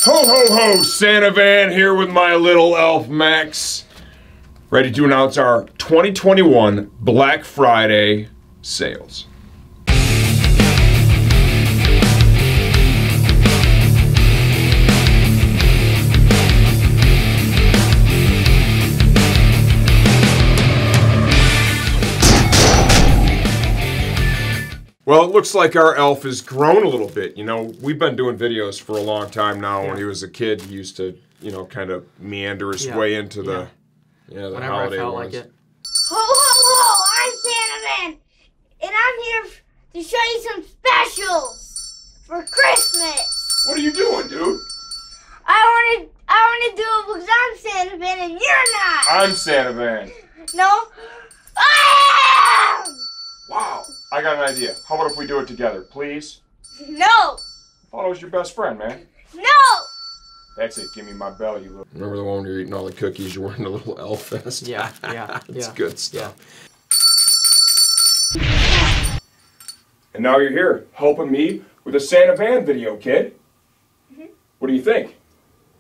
Ho, ho, ho! Santa Van here with my little elf Max. Ready to announce our 2021 Black Friday sales. Well, it looks like our elf has grown a little bit. You know, we've been doing videos for a long time now. When he was a kid, he used to, you know, kind of meander his way into the, the Whenever holiday I felt ones. like it. Ho, ho, ho! I'm Santa Man, and I'm here to show you some specials for Christmas. What are you doing, dude? I want to do it because I'm Santa Man and you're not. I'm Santa Van. No. Ah! Wow, I got an idea. How about if we do it together, please? No. I thought I was your best friend, man. No. That's it. Give me my bell, you little... Remember the one when you're eating all the cookies, you're wearing a little elf vest? Yeah. It's good stuff. And now you're here, helping me with a Santa Van video, kid. What do you think?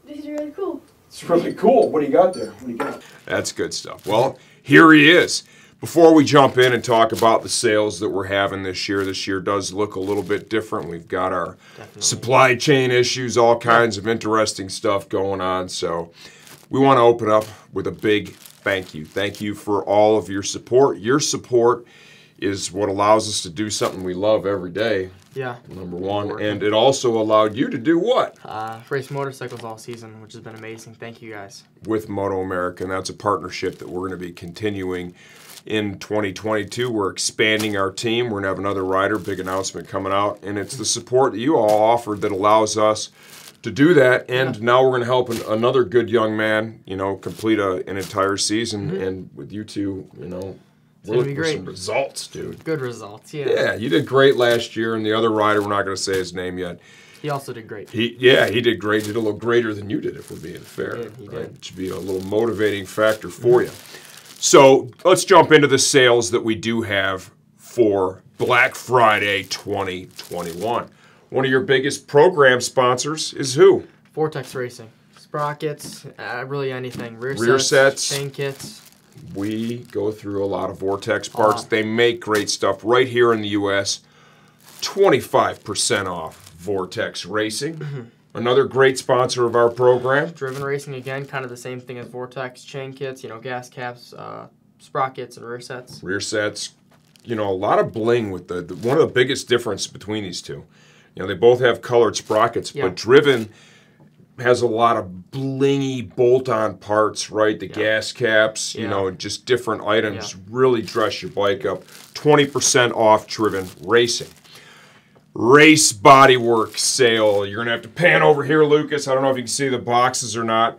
This is really cool. It's really cool. What do you got there? What do you got? That's good stuff. Well, here he is. Before we jump in and talk about the sales that we're having this year does look a little bit different. We've got our supply chain issues, all kinds of interesting stuff going on. So we want to open up with a big thank you. Thank you for all of your support. Your support is what allows us to do something we love every day. Yeah. Number one. And it also allowed you to do what? Race motorcycles all season, which has been amazing. Thank you guys. With Moto America, and that's a partnership that we're going to be continuing in 2022. We're expanding our team. We're going to have another rider, big announcement coming out, and it's the support that you all offered that allows us to do that. And now we're going to help another good young man, you know, complete an entire season. And with you two, you know, we're looking for some results, dude. Good results, yeah. Yeah, you did great last year, and the other rider, we're not going to say his name yet. He also did great. He did great. He did a little greater than you did, if we're being fair. He did. It should be a little motivating factor for you. So let's jump into the sales that we do have for Black Friday 2021. One of your biggest program sponsors is who? Vortex Racing. Sprockets, really anything. Rear sets. Chain kits. We go through a lot of Vortex parts. They make great stuff right here in the U.S. 25% off Vortex Racing. Another great sponsor of our program. Driven Racing, again, kind of the same thing as Vortex. Chain kits, you know, gas caps, sprockets, and rear sets. Rear sets, you know, a lot of bling with one of the biggest difference between these two. You know, they both have colored sprockets, but Driven has a lot of blingy bolt-on parts, right? The gas caps, you know, just different items really dress your bike up. 20% off Driven Racing. Race Bodywork sale. You're going to have to pan over here, Lucas. I don't know if you can see the boxes or not.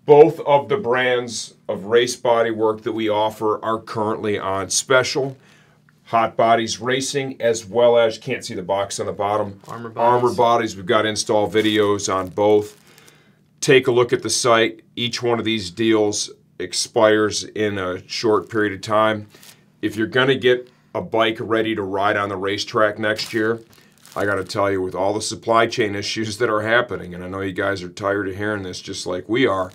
Both of the brands of Race Bodywork that we offer are currently on special. Hot Bodies Racing, as well as, can't see the box on the bottom, Armor Bodies. We've got install videos on both. Take a look at the site. Each one of these deals expires in a short period of time. If you're going to get a bike ready to ride on the racetrack next year, I got to tell you, with all the supply chain issues that are happening, and I know you guys are tired of hearing this just like we are,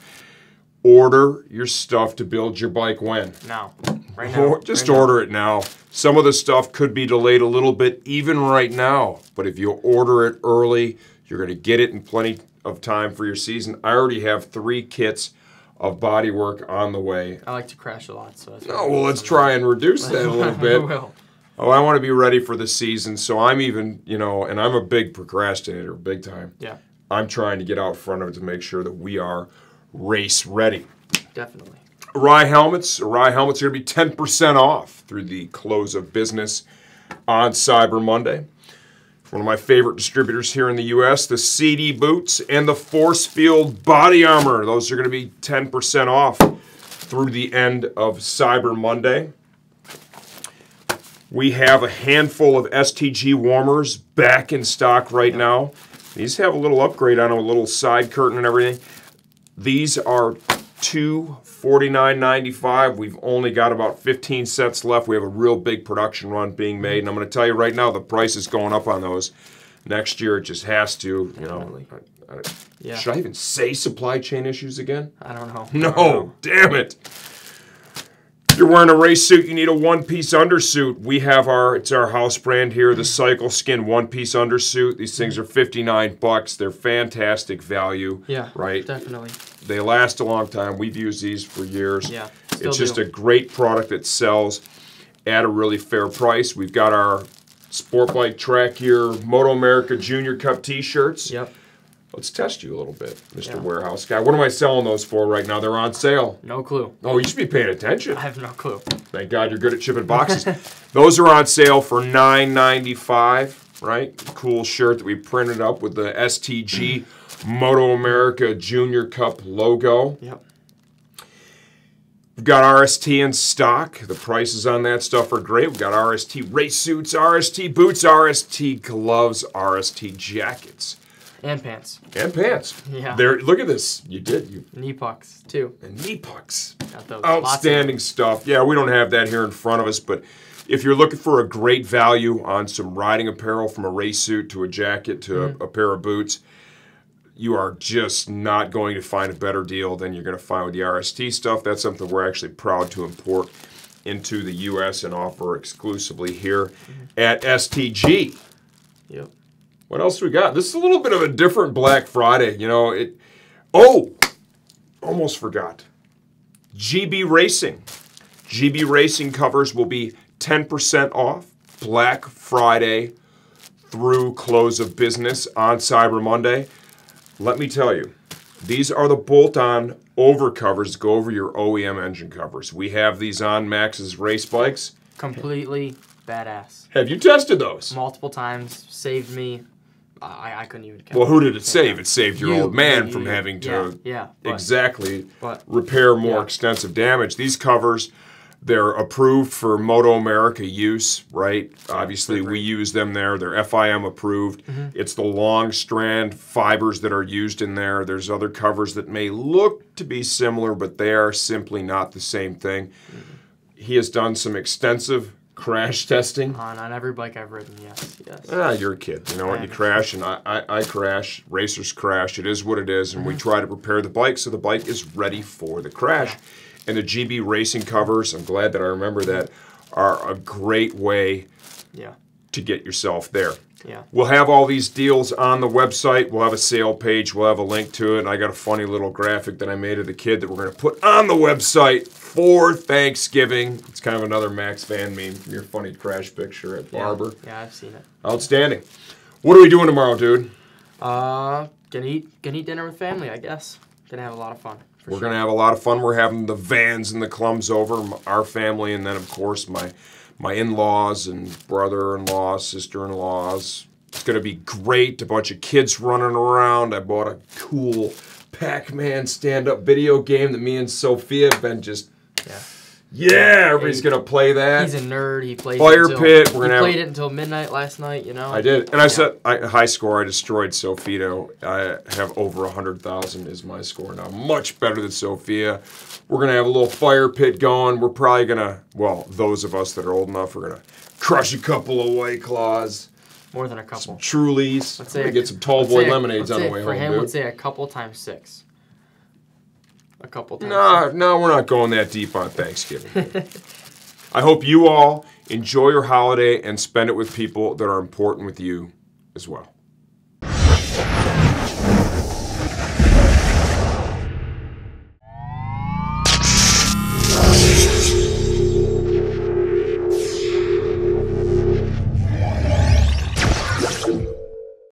order your stuff to build your bike when? Now. Right now. Just order it now. Some of the stuff could be delayed a little bit, even right now. But if you order it early, you're going to get it in plenty of time for your season. I already have 3 kits of bodywork on the way. I like to crash a lot, so that's well, let's try and reduce that a little bit. I will. Oh, I want to be ready for the season, so I'm even, you know, and I'm a big procrastinator, big time. Yeah. I'm trying to get out front of it to make sure that we are race ready. Definitely. Arai helmets are going to be 10% off through the close of business on Cyber Monday. One of my favorite distributors here in the U.S., the CD boots and the Force Field body armor. Those are going to be 10% off through the end of Cyber Monday. We have a handful of STG warmers back in stock right now. These have a little upgrade on them, a little side curtain and everything. These are $249.95. We've only got about 15 sets left. We have a real big production run being made, and I'm going to tell you right now, the price is going up on those. Next year, it just has to. You know, Yeah. Should I even say supply chain issues again? I don't know. No, damn it. You're wearing a race suit, you need a one-piece undersuit. We have it's our house brand here, the Cycle Skin one-piece undersuit. These things are $59. They're fantastic value. Yeah, right? Definitely. They last a long time. We've used these for years. Yeah, it's just a great product that sells at a really fair price. We've got our Sportbike Track Gear Moto America Junior Cup t-shirts. Yep. Let's test you a little bit, Mr. Warehouse Guy. What am I selling those for right now? They're on sale. No clue. Oh, you should be paying attention. I have no clue. Thank God you're good at shipping boxes. Those are on sale for $9.95, right? Cool shirt that we printed up with the STG Moto America Junior Cup logo. Yep. We've got RST in stock. The prices on that stuff are great. We've got RST race suits, RST boots, RST gloves, RST jackets. And pants. And pants. Yeah. Look at this. You did. Knee pucks, too. And knee pucks. Got those. Outstanding stuff. Yeah, we don't have that here in front of us, but if you're looking for a great value on some riding apparel, from a race suit to a jacket to a pair of boots, you are just not going to find a better deal than you're going to find with the RST stuff. That's something we're actually proud to import into the U.S. and offer exclusively here at STG. Yep. What else we got? This is a little bit of a different Black Friday. Almost forgot. GB Racing. GB Racing covers will be 10% off Black Friday through close of business on Cyber Monday. Let me tell you, these are the bolt-on over covers to go over your OEM engine covers. We have these on Max's race bikes. Completely badass. Have you tested those? Multiple times. Saved me. I couldn't even count. Well, who did it save? It saved your old man from you. having to But repair more extensive damage. These covers, they're approved for Moto America use, right? Obviously, we use them there. They're FIM approved. It's the long strand fibers that are used in there. There's other covers that may look to be similar, but they are simply not the same thing. He has done some extensive crash testing. On every bike I've ridden, yes. You're a kid. You know what? You crash, and I crash. Racers crash. It is what it is, and we try to prepare the bike so the bike is ready for the crash. And the GB Racing covers, I'm glad that I remember that, are a great way to get yourself there. Yeah. We'll have all these deals on the website. We'll have a sale page. We'll have a link to it. And I got a funny little graphic that I made of the kid that we're going to put on the website for Thanksgiving. It's kind of another Max Van meme from your funny crash picture at Barber. Yeah, I've seen it. Outstanding. What are we doing tomorrow, dude? Gonna eat dinner with family, I guess. Gonna have a lot of fun. We're going to have a lot of fun. We're having the Vans and the Clums over, our family, and then, of course, my in-laws and brother-in-laws, sister-in-laws. It's going to be great. A bunch of kids running around. I bought a cool Pac-Man stand-up video game that me and Sophia have been just... everybody's going to play that. He's a nerd. He plays Fire Pit. He played it until midnight last night, you know. I did. And I said, high score, I destroyed Sophia. I have over 100,000 is my score now. Much better than Sophia. We're going to have a little Fire Pit going. We're probably going to, well, those of us that are old enough, we're going to crush a couple of White Claws. More than a couple. Some Trulies. Let's say get some Tall Boy lemonades on the way home, for him, dude. let's say a couple times 6. A couple times. No, we're not going that deep on Thanksgiving. I hope you all enjoy your holiday and spend it with people that are important with you as well.